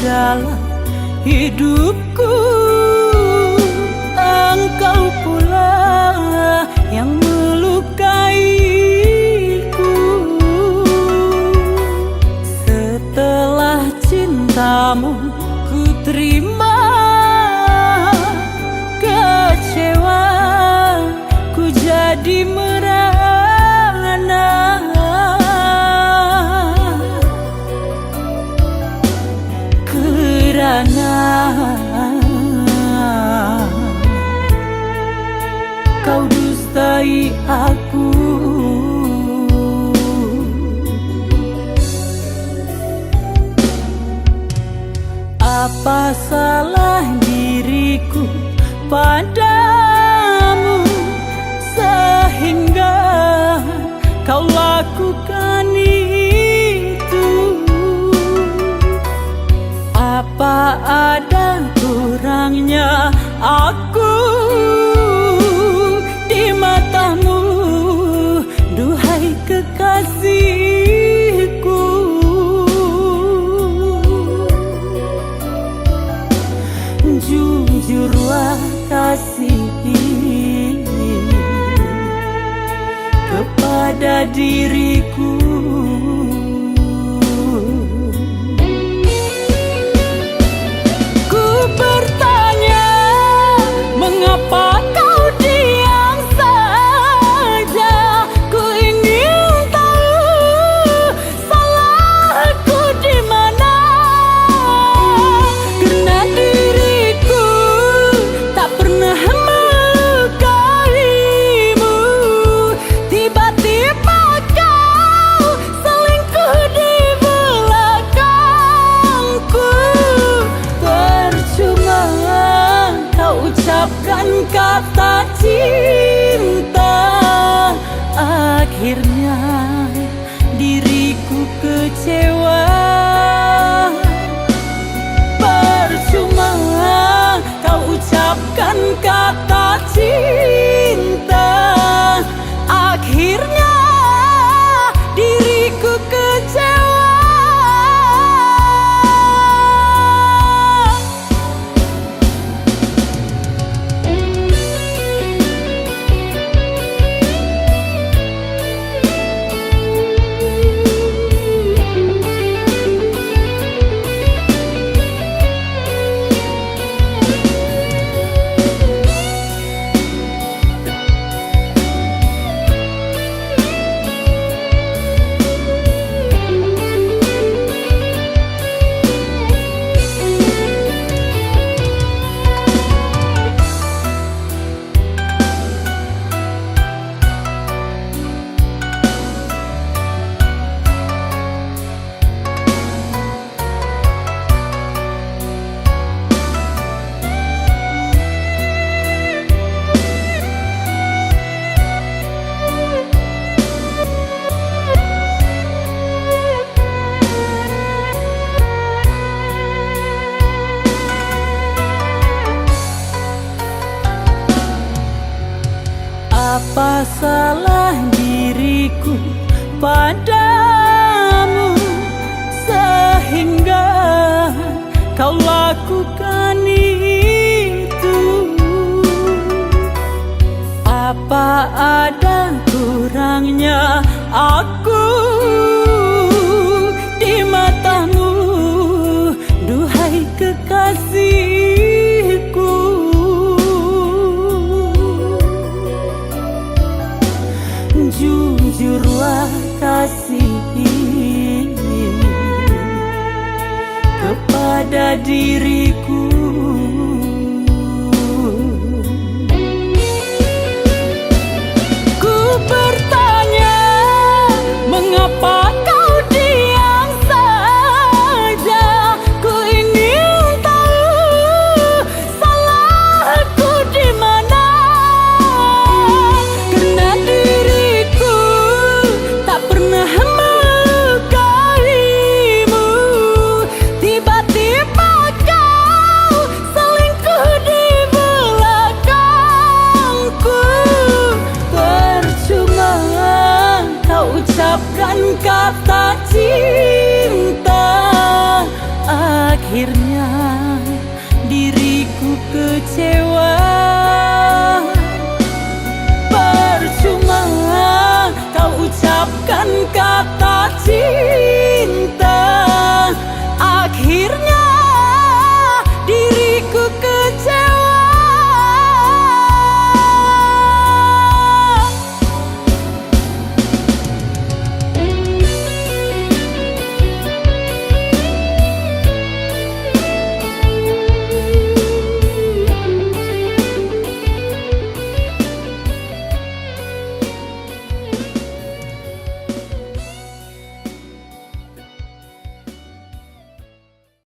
dalam hidupku. Engkau pula yang melukaiku. Setelah cintamu ku terima, kecewa ku jadi merana. Kerana kau dustai aku. Apa salah diriku padamu sehingga kau lakukan itu? Apa ada kurangnya aku di matamu, duhai kekasihku? Jujurlah kasih kepada diriku. Ku bertanya, mengapa kau diam saja? Ku ingin tahu salahku di mana. Karena diriku tak pernah melukaimu. Tiba-tiba kau selingkuh di belakangku. Percuma kau ucapkan kata cinta, akhirnya diriku kecewa. Percuma kau ucapkan kata cinta, akhirnya diriku kecewa. Apa salah diriku padamu sehingga kau lakukan itu? Apa ada kurangnya aku di matamu, duhai kekasihku? Jujurlah kasih kepada diriku. Ku bertanya, mengapa kau diam saja? Ku ingin tahu salahku di mana. Karena diriku tak pernah melukaimu. Tiba-tiba kau selingkuh di belakangku. Percuma kau ucapkan kata cinta,